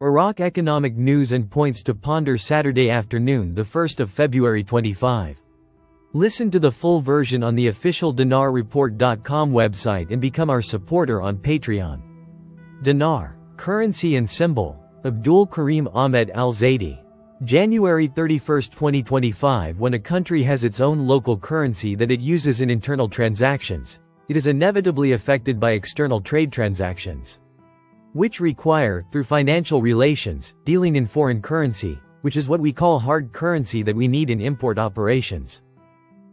Iraq economic news and points to ponder Saturday afternoon, the 1st of February 25. Listen to the full version on the official dinarreport.com website and become our supporter on Patreon. Dinar, currency and symbol. Abdul Karim Ahmed Al-Zaidi. January 31, 2025. When a country has its own local currency that it uses in internal transactions, it is inevitably affected by external trade transactions, which require, through financial relations, dealing in foreign currency, which is what we call hard currency that we need in import operations,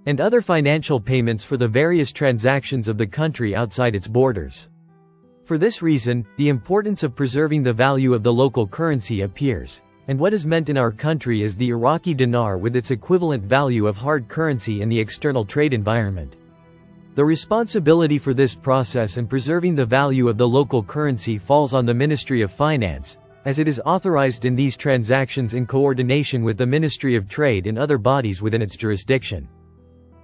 and other financial payments for the various transactions of the country outside its borders. For this reason, the importance of preserving the value of the local currency appears, and what is meant in our country is the Iraqi dinar with its equivalent value of hard currency in the external trade environment. The responsibility for this process and preserving the value of the local currency falls on the Ministry of Finance, as it is authorized in these transactions in coordination with the Ministry of Trade and other bodies within its jurisdiction.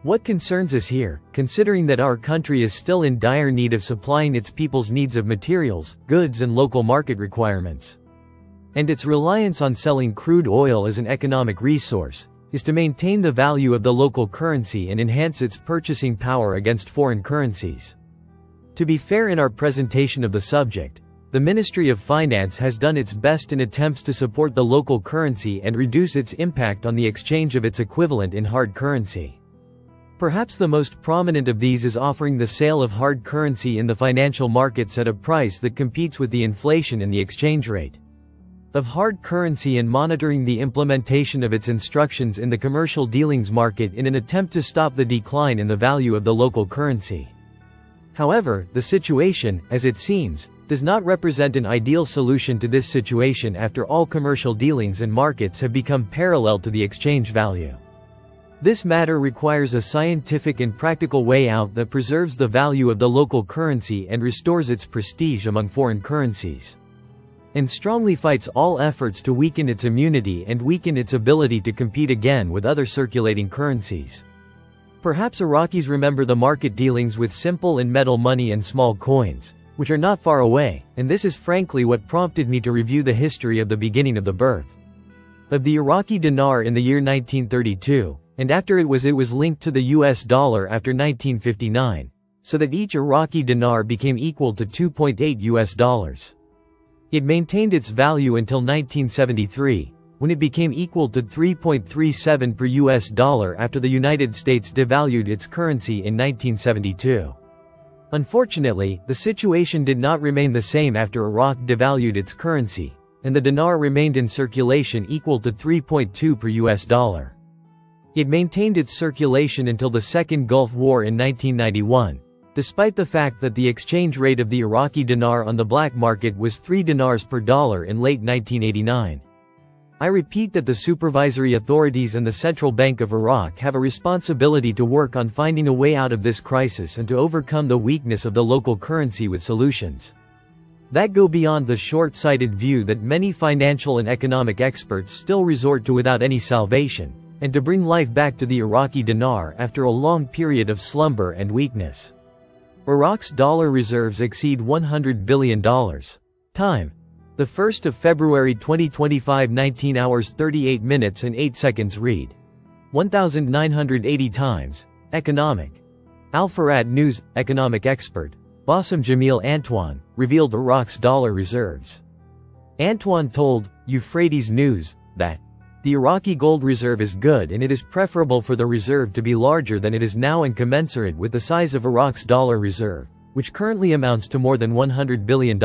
What concerns us here, considering that our country is still in dire need of supplying its people's needs of materials, goods and local market requirements, and its reliance on selling crude oil as an economic resource, is to maintain the value of the local currency and enhance its purchasing power against foreign currencies. To be fair in our presentation of the subject, the Ministry of Finance has done its best in attempts to support the local currency and reduce its impact on the exchange of its equivalent in hard currency. Perhaps the most prominent of these is offering the sale of hard currency in the financial markets at a price that competes with the inflation in the exchange rate of hard currency and monitoring the implementation of its instructions in the commercial dealings market in an attempt to stop the decline in the value of the local currency. However, the situation, as it seems, does not represent an ideal solution to this situation after all commercial dealings and markets have become parallel to the exchange value. This matter requires a scientific and practical way out that preserves the value of the local currency and restores its prestige among foreign currencies, and strongly fights all efforts to weaken its immunity and weaken its ability to compete again with other circulating currencies. Perhaps Iraqis remember the market dealings with simple and metal money and small coins, which are not far away, and this is frankly what prompted me to review the history of the beginning of the birth of the Iraqi dinar in the year 1932, and after it was linked to the US dollar after 1959, so that each Iraqi dinar became equal to 2.8 US dollars. It maintained its value until 1973, when it became equal to 3.37 per US dollar after the United States devalued its currency in 1972. Unfortunately, the situation did not remain the same after Iraq devalued its currency, and the dinar remained in circulation equal to 3.2 per US dollar. It maintained its circulation until the Second Gulf War in 1991. Despite the fact that the exchange rate of the Iraqi dinar on the black market was 3 dinars per dollar in late 1989. I repeat that the supervisory authorities and the Central Bank of Iraq have a responsibility to work on finding a way out of this crisis and to overcome the weakness of the local currency with solutions that go beyond the short-sighted view that many financial and economic experts still resort to without any salvation, and to bring life back to the Iraqi dinar after a long period of slumber and weakness. Iraq's dollar reserves exceed $100 billion. Time: the 1st of February 2025, 19 hours 38 minutes and 8 seconds. Read 1980 times. Economic. Al-Farad News. Economic expert Bassem Jamil Antoine revealed Iraq's dollar reserves. Antoine told Euphrates News that the Iraqi gold reserve is good and it is preferable for the reserve to be larger than it is now and commensurate with the size of Iraq's dollar reserve, which currently amounts to more than $100 billion.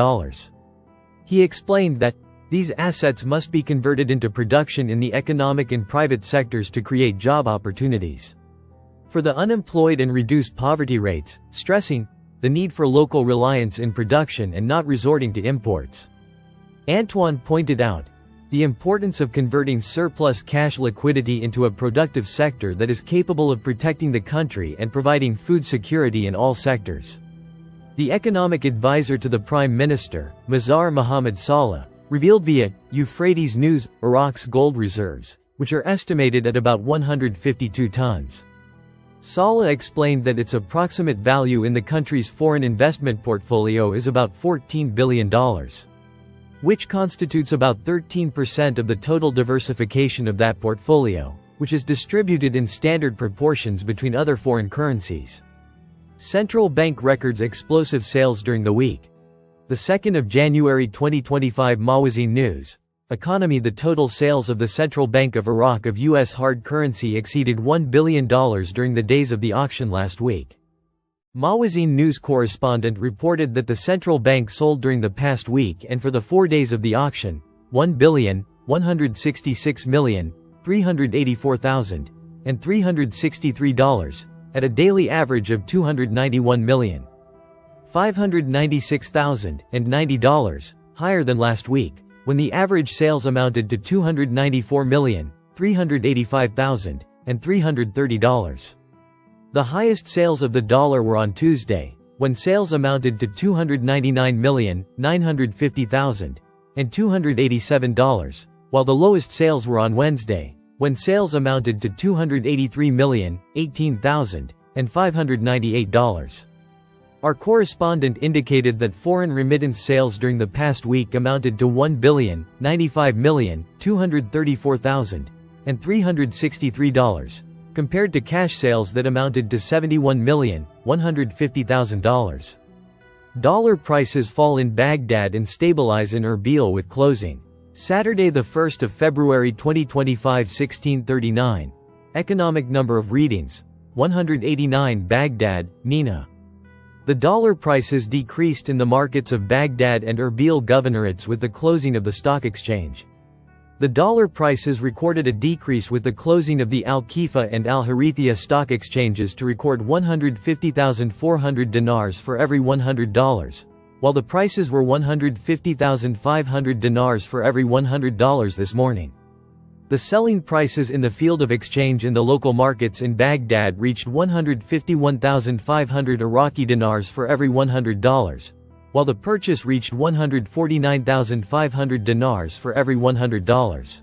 He explained that these assets must be converted into production in the economic and private sectors to create job opportunities for the unemployed and reduce poverty rates, stressing the need for local reliance in production and not resorting to imports. Antoine pointed out the importance of converting surplus cash liquidity into a productive sector that is capable of protecting the country and providing food security in all sectors. The economic advisor to the Prime Minister, Mazhar Mohammad Saleh, revealed via Euphrates News Iraq's gold reserves, which are estimated at about 152 tons. Saleh explained that its approximate value in the country's foreign investment portfolio is about $14 billion. which constitutes about 13% of the total diversification of that portfolio, which is distributed in standard proportions between other foreign currencies. Central bank records explosive sales during the week. The 2nd of January 2025 Mawazin News. Economy. The total sales of the Central Bank of Iraq of U.S. hard currency exceeded $1 billion during the days of the auction last week. Mawazin News correspondent reported that the central bank sold during the past week and for the 4 days of the auction, $1,166,384,363, at a daily average of $291,596,090, higher than last week, when the average sales amounted to $294,385,330. The highest sales of the dollar were on Tuesday, when sales amounted to $299,950,287, while the lowest sales were on Wednesday, when sales amounted to $283,018,598. Our correspondent indicated that foreign remittance sales during the past week amounted to $1,095,234,363, compared to cash sales that amounted to $71,150,000. Dollar prices fall in Baghdad and stabilize in Erbil with closing. Saturday, the 1st of February 2025, 1639. Economic number of readings, 189. Baghdad, Nina. The dollar prices decreased in the markets of Baghdad and Erbil governorates with the closing of the stock exchange. The dollar prices recorded a decrease with the closing of the Al-Khifa and Al-Harithia stock exchanges to record 150,400 dinars for every $100, while the prices were 150,500 dinars for every $100 this morning. The selling prices in the field of exchange in the local markets in Baghdad reached 151,500 Iraqi dinars for every $100, while the purchase reached 149,500 dinars for every $100.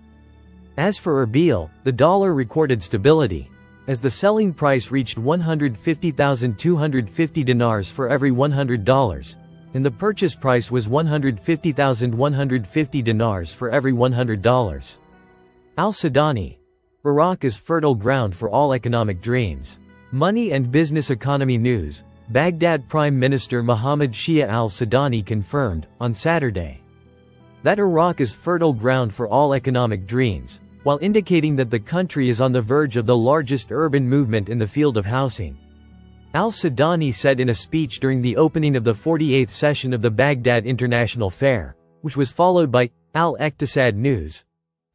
As for Erbil, the dollar recorded stability, as the selling price reached 150,250 dinars for every $100, and the purchase price was 150,150 dinars for every $100. Al-Sudani. Iraq is fertile ground for all economic dreams. Money and Business Economy News. Baghdad Prime Minister Mohammed Shia al-Sudani confirmed, on Saturday, that Iraq is fertile ground for all economic dreams, while indicating that the country is on the verge of the largest urban movement in the field of housing. Al-Sudani said in a speech during the opening of the 48th session of the Baghdad International Fair, which was followed by Al-Iqtisad News.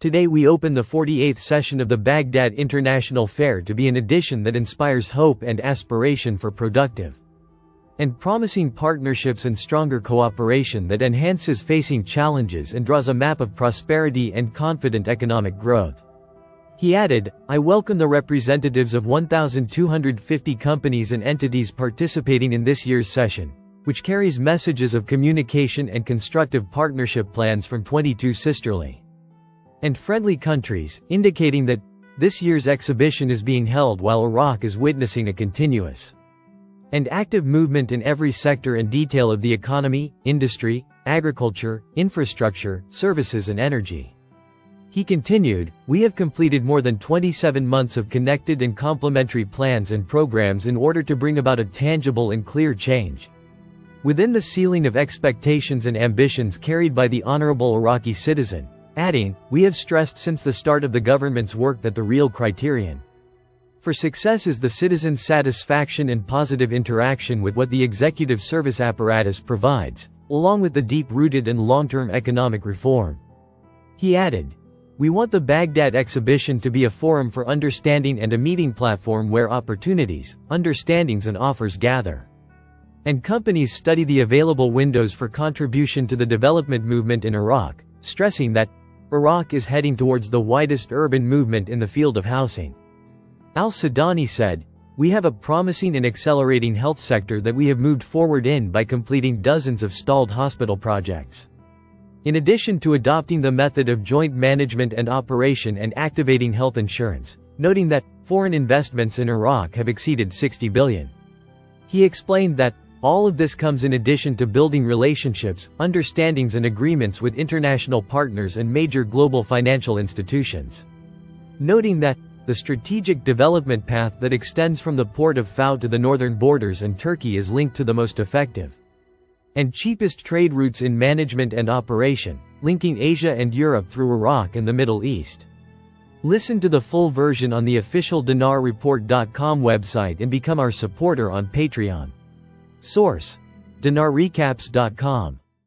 Today we open the 48th session of the Baghdad International Fair to be an edition that inspires hope and aspiration for productive and promising partnerships and stronger cooperation that enhances facing challenges and draws a map of prosperity and confident economic growth. He added, I welcome the representatives of 1,250 companies and entities participating in this year's session, which carries messages of communication and constructive partnership plans from 22 sisterly and friendly countries, indicating that this year's exhibition is being held while Iraq is witnessing a continuous and active movement in every sector and detail of the economy, industry, agriculture, infrastructure, services and energy. He continued, we have completed more than 27 months of connected and complementary plans and programs in order to bring about a tangible and clear change within the ceiling of expectations and ambitions carried by the honorable Iraqi citizen, adding, we have stressed since the start of the government's work that the real criterion for success is the citizen's satisfaction and positive interaction with what the executive service apparatus provides, along with the deep-rooted and long-term economic reform. He added, we want the Baghdad exhibition to be a forum for understanding and a meeting platform where opportunities, understandings and offers gather, and companies study the available windows for contribution to the development movement in Iraq, stressing that Iraq is heading towards the widest urban movement in the field of housing. Al-Sudani said, we have a promising and accelerating health sector that we have moved forward in by completing dozens of stalled hospital projects. In addition to adopting the method of joint management and operation and activating health insurance, noting that foreign investments in Iraq have exceeded $60 billion. He explained that All of this comes in addition to building relationships, understandings and agreements with international partners and major global financial institutions. Noting that, the strategic development path that extends from the port of Fao to the northern borders and Turkey is linked to the most effective and cheapest trade routes in management and operation, linking Asia and Europe through Iraq and the Middle East. Listen to the full version on the official dinarreport.com website and become our supporter on Patreon. Source: dinarrecaps.com